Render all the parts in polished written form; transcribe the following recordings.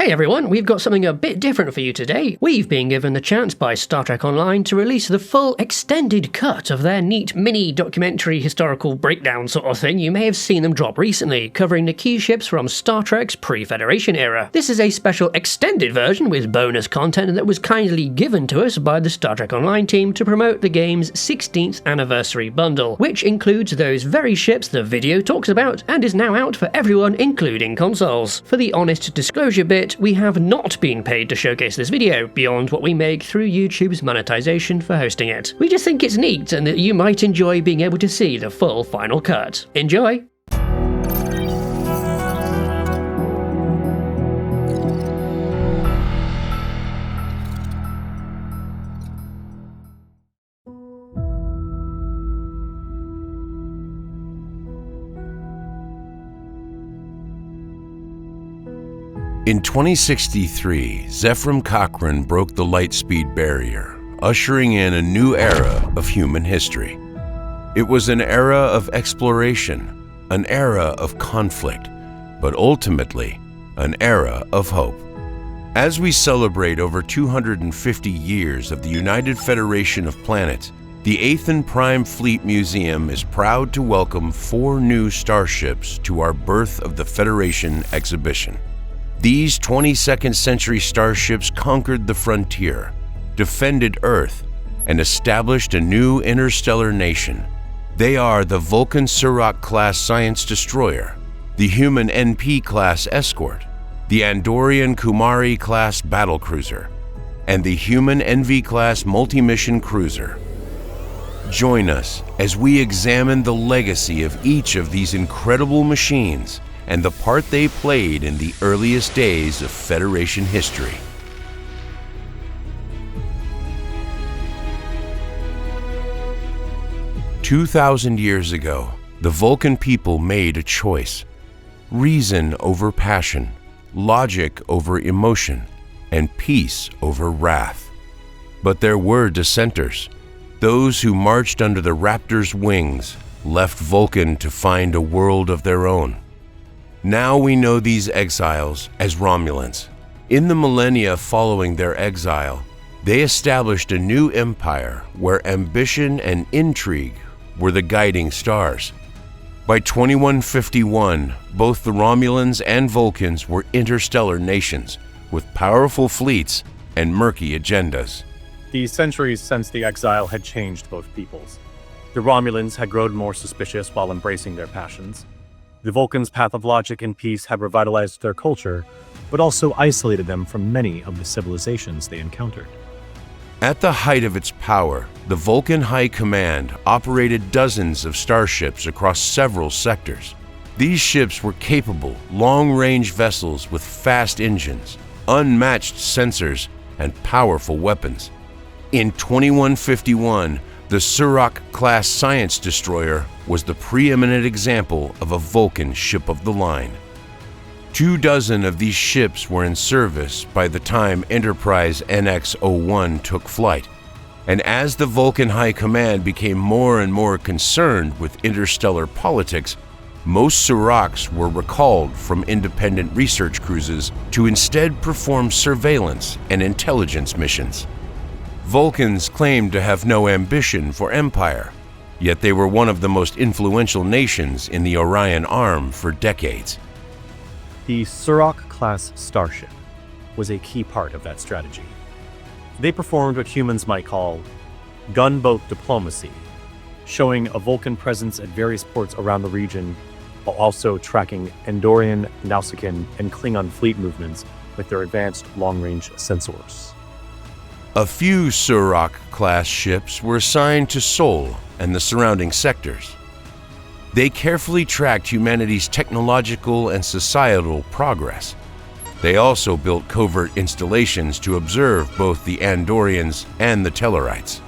Hey everyone, we've got something a bit different for you today. We've been given the chance by Star Trek Online to release the full extended cut of their neat mini documentary historical breakdown sort of thing. You may have seen them drop recently, covering the key ships from Star Trek's pre-Federation era. This is a special extended version with bonus content that was kindly given to us by the Star Trek Online team to promote the game's 16th anniversary bundle, which includes those very ships the video talks about and is now out for everyone including consoles. For the honest disclosure bit, we have not been paid to showcase this video, beyond what we make through YouTube's monetization for hosting it. We just think it's neat and that you might enjoy being able to see the full final cut. Enjoy! In 2063, Zefram Cochrane broke the light-speed barrier, ushering in a new era of human history. It was an era of exploration, an era of conflict, but ultimately, an era of hope. As we celebrate over 250 years of the United Federation of Planets, the 8th and Prime Fleet Museum is proud to welcome 4 new starships to our Birth of the Federation exhibition. These 22nd century starships conquered the frontier, defended Earth, and established a new interstellar nation. They are the Vulcan Surak class science destroyer, the human NP class escort, the Andorian Kumari class battlecruiser, and the human NV class multi-mission cruiser. Join us as we examine the legacy of each of these incredible machines and the part they played in the earliest days of Federation history. "2,000 years ago, the Vulcan people made a choice: reason over passion, logic over emotion, and peace over wrath. But there were dissenters, those who marched under the Raptor's wings, left Vulcan to find a world of their own. Now we know these exiles as Romulans. In the millennia following their exile, they established a new empire where ambition and intrigue were the guiding stars. By 2151, both the Romulans and Vulcans were interstellar nations with powerful fleets and murky agendas. The centuries since the exile had changed both peoples. The Romulans had grown more suspicious while embracing their passions. The Vulcans' path of logic and peace had revitalized their culture, but also isolated them from many of the civilizations they encountered. At the height of its power, the Vulcan High Command operated dozens of starships across several sectors. These ships were capable, long-range vessels with fast engines, unmatched sensors, and powerful weapons. In 2151, the Surak-class science destroyer was the preeminent example of a Vulcan ship of the line. 24 of these ships were in service by the time Enterprise NX-01 took flight, and as the Vulcan High Command became more and more concerned with interstellar politics, most Suraks were recalled from independent research cruises to instead perform surveillance and intelligence missions. Vulcans claimed to have no ambition for empire, yet they were one of the most influential nations in the Orion Arm for decades. The Surak-class starship was a key part of that strategy. They performed what humans might call gunboat diplomacy, showing a Vulcan presence at various ports around the region, while also tracking Andorian, Nausicaan, and Klingon fleet movements with their advanced long-range sensors. A few Surak-class ships were assigned to Sol and the surrounding sectors. They carefully tracked humanity's technological and societal progress. They also built covert installations to observe both the Andorians and the Tellarites.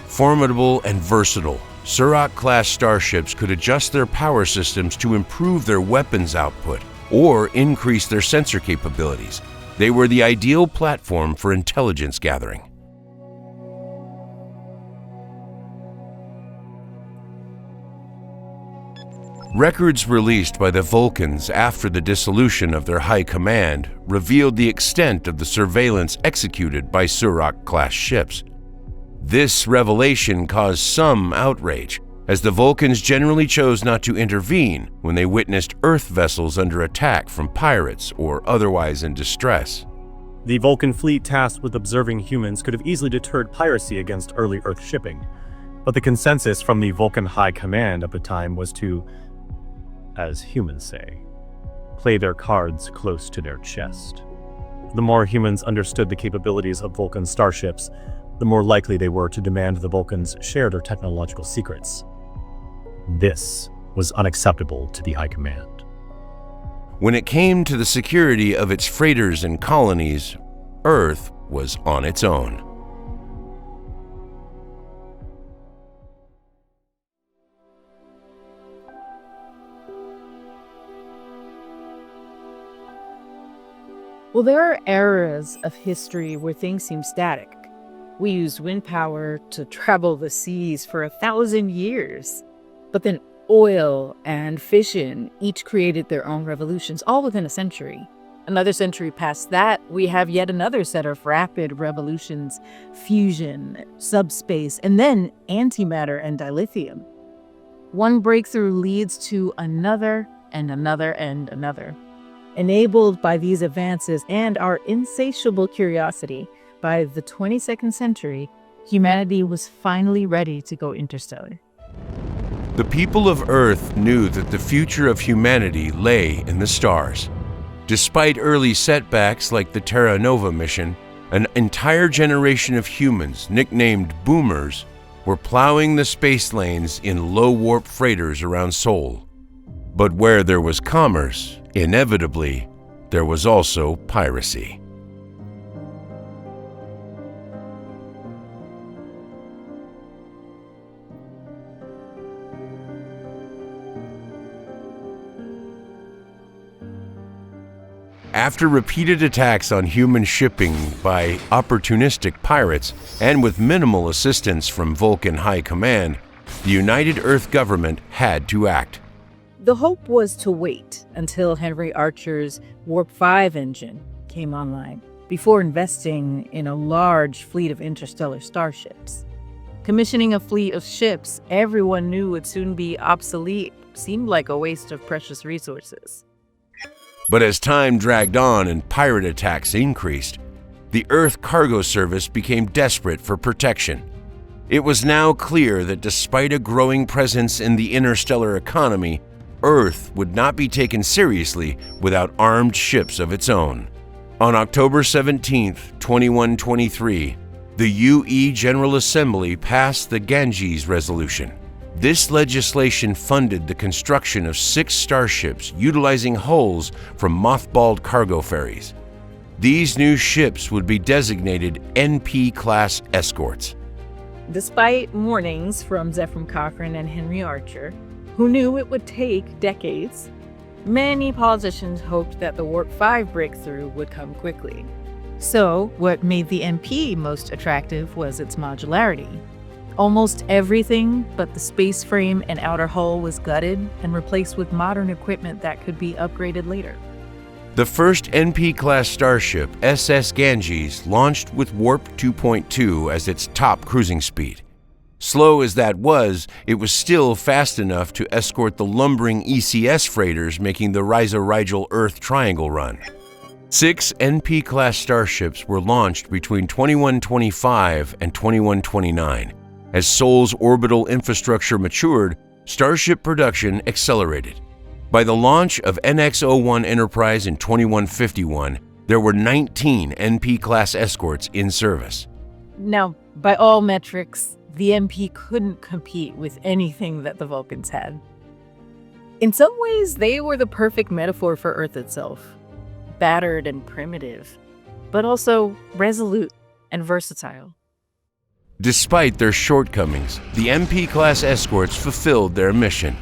Formidable and versatile, Surak-class starships could adjust their power systems to improve their weapons output or increase their sensor capabilities. They were the ideal platform for intelligence gathering. Records released by the Vulcans after the dissolution of their high command revealed the extent of the surveillance executed by Surak-class ships. This revelation caused some outrage, as the Vulcans generally chose not to intervene when they witnessed Earth vessels under attack from pirates or otherwise in distress. The Vulcan fleet tasked with observing humans could have easily deterred piracy against early Earth shipping, but the consensus from the Vulcan High Command at the time was to, as humans say, play their cards close to their chest. The more humans understood the capabilities of Vulcan starships, the more likely they were to demand the Vulcans share their technological secrets. This was unacceptable to the High Command. When it came to the security of its freighters and colonies, Earth was on its own. Well, there are eras of history where things seem static. We used wind power to travel the seas for 1,000 years. But then oil and fission each created their own revolutions, all within a century. Another century past that, we have yet another set of rapid revolutions, fusion, subspace, and then antimatter and dilithium. One breakthrough leads to another and another and another. Enabled by these advances and our insatiable curiosity, by the 22nd century, humanity was finally ready to go interstellar. The people of Earth knew that the future of humanity lay in the stars. Despite early setbacks like the Terra Nova mission, an entire generation of humans, nicknamed boomers, were plowing the space lanes in low-warp freighters around Sol. But where there was commerce, inevitably, there was also piracy. After repeated attacks on human shipping by opportunistic pirates and with minimal assistance from Vulcan High Command, the United Earth government had to act. The hope was to wait until Henry Archer's Warp 5 engine came online before investing in a large fleet of interstellar starships. Commissioning a fleet of ships everyone knew would soon be obsolete seemed like a waste of precious resources. But as time dragged on and pirate attacks increased, the Earth Cargo Service became desperate for protection. It was now clear that despite a growing presence in the interstellar economy, Earth would not be taken seriously without armed ships of its own. On October 17, 2123, the UE General Assembly passed the Ganges Resolution. This legislation funded the construction of 6 starships utilizing hulls from mothballed cargo ferries. These new ships would be designated NP-class escorts. Despite warnings from Zefram Cochrane and Henry Archer, who knew it would take decades, many politicians hoped that the Warp 5 breakthrough would come quickly. So, what made the NP most attractive was its modularity. Almost everything but the space frame and outer hull was gutted and replaced with modern equipment that could be upgraded later. The first NP-class starship, SS Ganges, launched with Warp 2.2 as its top cruising speed. Slow as that was, it was still fast enough to escort the lumbering ECS freighters making the Risa-Rigel Earth Triangle run. 6 NP-class starships were launched between 2125 and 2129. As Sol's orbital infrastructure matured, starship production accelerated. By the launch of NX-01 Enterprise in 2151, there were 19 NP-class escorts in service. Now, by all metrics, the NP couldn't compete with anything that the Vulcans had. In some ways, they were the perfect metaphor for Earth itself. Battered and primitive, but also resolute and versatile. Despite their shortcomings, the NP-class escorts fulfilled their mission.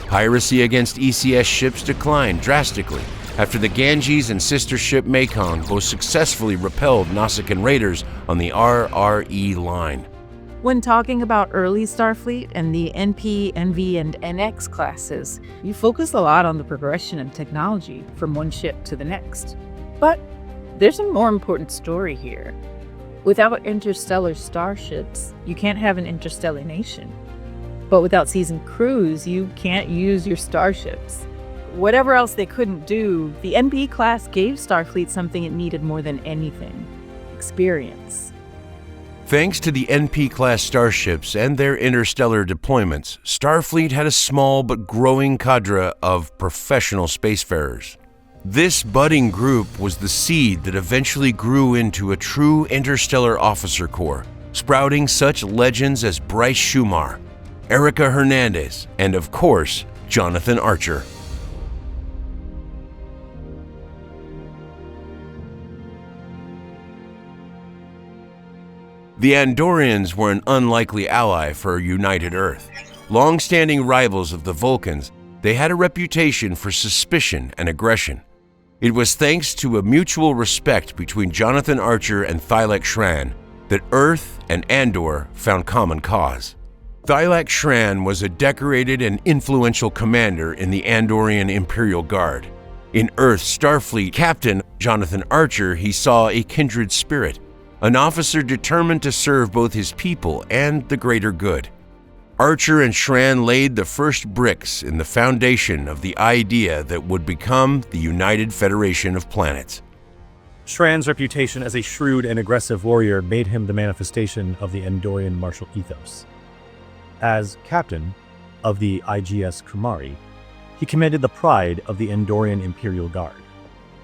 Piracy against ECS ships declined drastically after the Ganges and sister ship Mekong both successfully repelled Nausicaan raiders on the RRE line. When talking about early Starfleet and the NP, NV, and NX classes, you focus a lot on the progression of technology from one ship to the next. But there's a more important story here. Without interstellar starships, you can't have an interstellar nation. But without seasoned crews, you can't use your starships. Whatever else they couldn't do, the NP class gave Starfleet something it needed more than anything: experience. Thanks to the NP-class starships and their interstellar deployments, Starfleet had a small but growing cadre of professional spacefarers. This budding group was the seed that eventually grew into a true interstellar officer corps, sprouting such legends as Bryce Shumar, Erica Hernandez, and of course, Jonathan Archer. The Andorians were an unlikely ally for a united Earth. Long-standing rivals of the Vulcans, they had a reputation for suspicion and aggression. It was thanks to a mutual respect between Jonathan Archer and Thylak Shran that Earth and Andor found common cause. Thylak Shran was a decorated and influential commander in the Andorian Imperial Guard. In Earth's Starfleet captain, Jonathan Archer, he saw a kindred spirit, an officer determined to serve both his people and the greater good. Archer and Shran laid the first bricks in the foundation of the idea that would become the United Federation of Planets. Shran's reputation as a shrewd and aggressive warrior made him the manifestation of the Andorian martial ethos. As captain of the IGS Kumari, he commanded the pride of the Andorian Imperial Guard.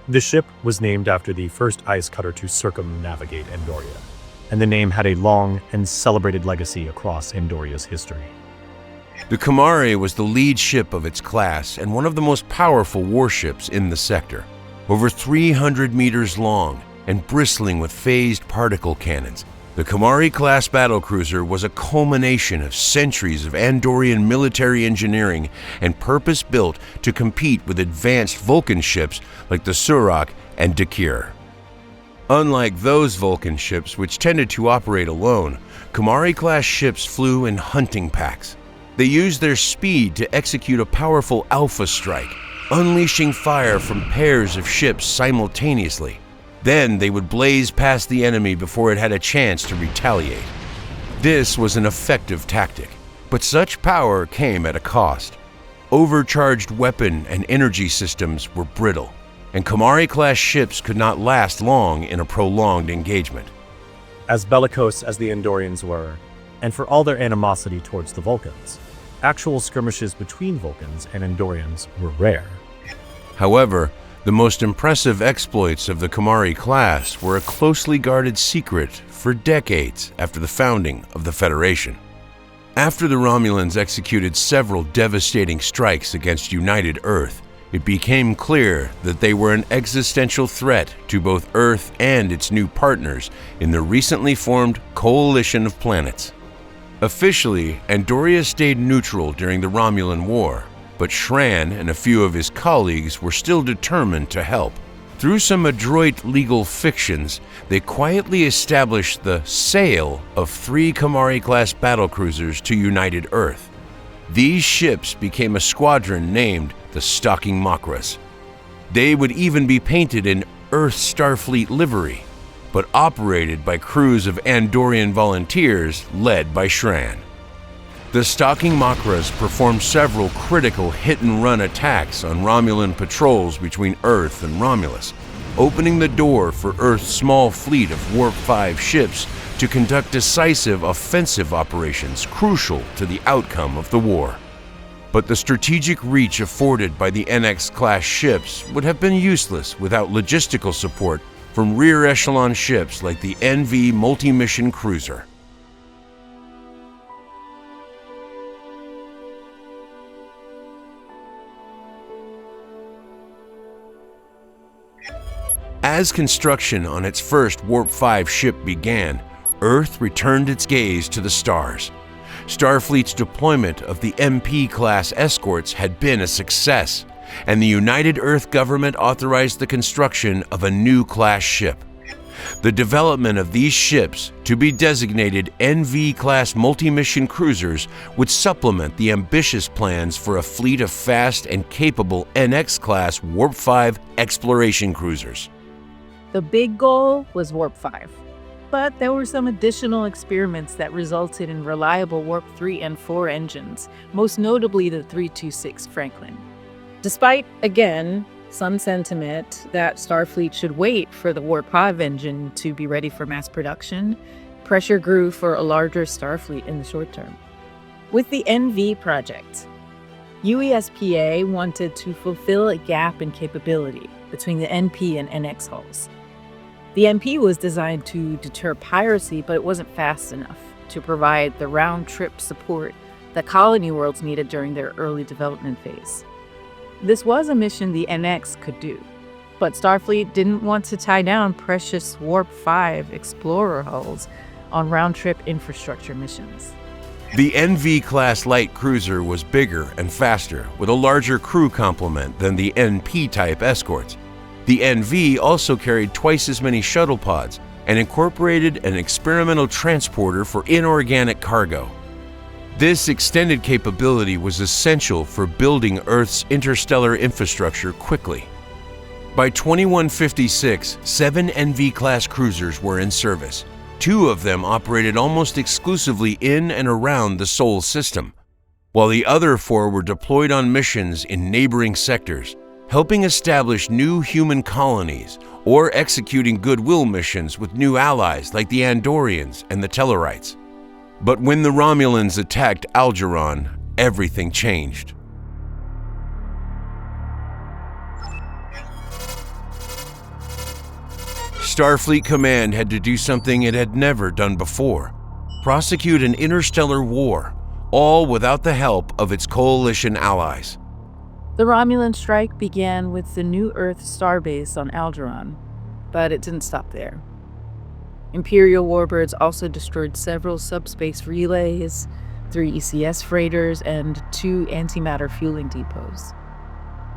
The ship was named after the first ice cutter to circumnavigate Andoria, and the name had a long and celebrated legacy across Andoria's history. The Kumari was the lead ship of its class and one of the most powerful warships in the sector. Over 300 meters long and bristling with phased particle cannons, the Kumari-class battlecruiser was a culmination of centuries of Andorian military engineering and purpose-built to compete with advanced Vulcan ships like the Surak and Dakir. Unlike those Vulcan ships, which tended to operate alone, Kumari-class ships flew in hunting packs. They used their speed to execute a powerful alpha strike, unleashing fire from pairs of ships simultaneously. Then they would blaze past the enemy before it had a chance to retaliate. This was an effective tactic, but such power came at a cost. Overcharged weapon and energy systems were brittle, and Kumari-class ships could not last long in a prolonged engagement. As bellicose as the Andorians were, and for all their animosity towards the Vulcans, actual skirmishes between Vulcans and Andorians were rare. However, the most impressive exploits of the Kumari class were a closely guarded secret for decades after the founding of the Federation. After the Romulans executed several devastating strikes against United Earth, it became clear that they were an existential threat to both Earth and its new partners in the recently formed Coalition of Planets. Officially, Andoria stayed neutral during the Romulan War, but Shran and a few of his colleagues were still determined to help. Through some adroit legal fictions, they quietly established the sale of 3 Kumari-class battlecruisers to United Earth. These ships became a squadron named the Stalking Makras. They would even be painted in Earth Starfleet livery, but operated by crews of Andorian volunteers led by Shran. The Stalking Makras performed several critical hit-and-run attacks on Romulan patrols between Earth and Romulus, opening the door for Earth's small fleet of Warp 5 ships to conduct decisive offensive operations crucial to the outcome of the war. But the strategic reach afforded by the NX-class ships would have been useless without logistical support from rear-echelon ships like the NV multi-mission cruiser. As construction on its first Warp 5 ship began, Earth returned its gaze to the stars. Starfleet's deployment of the MP-class escorts had been a success, and the United Earth government authorized the construction of a new class ship. The development of these ships, to be designated NV-class multi-mission cruisers, would supplement the ambitious plans for a fleet of fast and capable NX-class Warp 5 exploration cruisers. The big goal was Warp 5, but there were some additional experiments that resulted in reliable Warp 3 and 4 engines, most notably the 326 Franklin. Despite, again, some sentiment that Starfleet should wait for the Warp 5 engine to be ready for mass production, pressure grew for a larger Starfleet in the short term. With the NV project, UESPA wanted to fulfill a gap in capability between the NP and NX hulls. The NP was designed to deter piracy, but it wasn't fast enough to provide the round-trip support that colony worlds needed during their early development phase. This was a mission the NX could do, but Starfleet didn't want to tie down precious Warp 5 Explorer hulls on round-trip infrastructure missions. The NV-class light cruiser was bigger and faster, with a larger crew complement than the NP-type escorts. The NV also carried twice as many shuttle pods and incorporated an experimental transporter for inorganic cargo. This extended capability was essential for building Earth's interstellar infrastructure quickly. By 2156, 7 NV-class cruisers were in service. 2 of them operated almost exclusively in and around the Sol system, while the other 4 were deployed on missions in neighboring sectors, helping establish new human colonies or executing goodwill missions with new allies like the Andorians and the Tellarites. But when the Romulans attacked Algernon, everything changed. Starfleet Command had to do something it had never done before: prosecute an interstellar war, all without the help of its coalition allies. The Romulan strike began with the New Earth starbase on Alderaan, but it didn't stop there. Imperial warbirds also destroyed several subspace relays, 3 ECS freighters, and 2 antimatter fueling depots.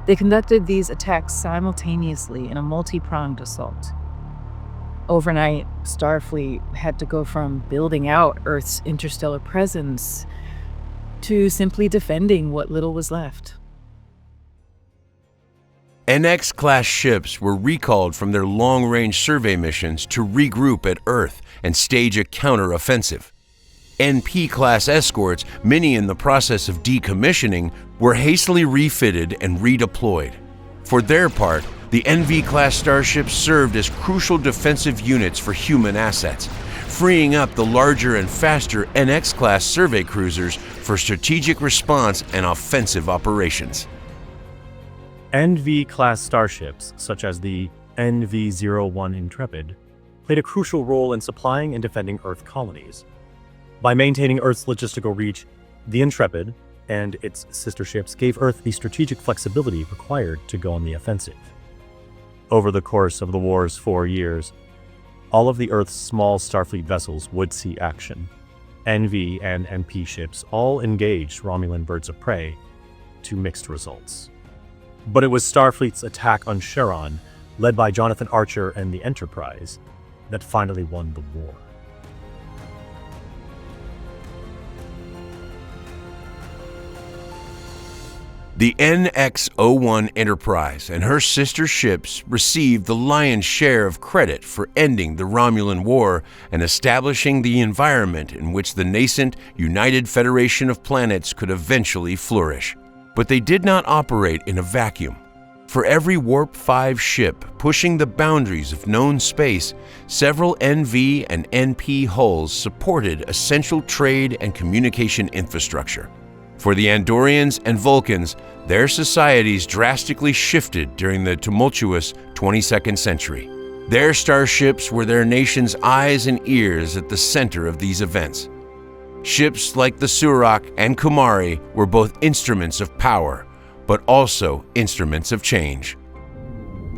They conducted these attacks simultaneously in a multi-pronged assault. Overnight, Starfleet had to go from building out Earth's interstellar presence to simply defending what little was left. NX-class ships were recalled from their long-range survey missions to regroup at Earth and stage a counter-offensive. NP-class escorts, many in the process of decommissioning, were hastily refitted and redeployed. For their part, the NV-class starships served as crucial defensive units for human assets, freeing up the larger and faster NX-class survey cruisers for strategic response and offensive operations. NV-class starships, such as the NV-01 Intrepid, played a crucial role in supplying and defending Earth colonies. By maintaining Earth's logistical reach, the Intrepid and its sister ships gave Earth the strategic flexibility required to go on the offensive. Over the course of the war's 4 years, all of the Earth's small Starfleet vessels would see action. NV and NP ships all engaged Romulan birds of prey to mixed results. But it was Starfleet's attack on Charon, led by Jonathan Archer and the Enterprise, that finally won the war. The NX-01 Enterprise and her sister ships received the lion's share of credit for ending the Romulan War and establishing the environment in which the nascent United Federation of Planets could eventually flourish. But they did not operate in a vacuum. For every Warp 5 ship pushing the boundaries of known space, several NV and NP hulls supported essential trade and communication infrastructure. For the Andorians and Vulcans, their societies drastically shifted during the tumultuous 22nd century. Their starships were their nation's eyes and ears at the center of these events. Ships like the Surak and Kumari were both instruments of power, but also instruments of change.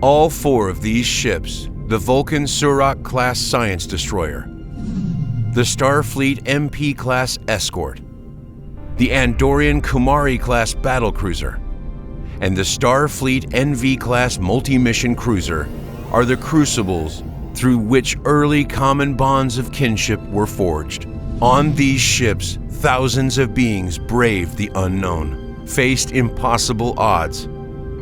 All 4 of these ships, the Vulcan Surak-class science destroyer, the Starfleet MP-class escort, the Andorian Kumari-class battlecruiser, and the Starfleet NV-class multi-mission cruiser, are the crucibles through which early common bonds of kinship were forged. On these ships, thousands of beings braved the unknown, faced impossible odds,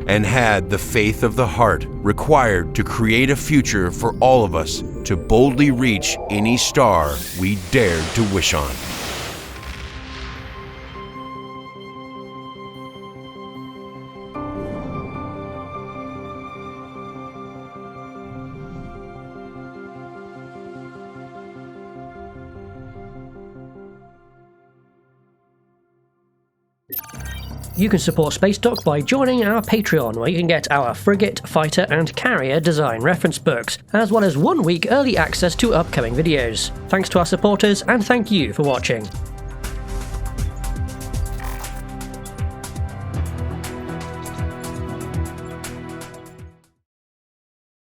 and had the faith of the heart required to create a future for all of us to boldly reach any star we dared to wish on. You can support Spacedock by joining our Patreon, where you can get our frigate, fighter and carrier design reference books, as well as 1 week early access to upcoming videos. Thanks to our supporters, and thank you for watching.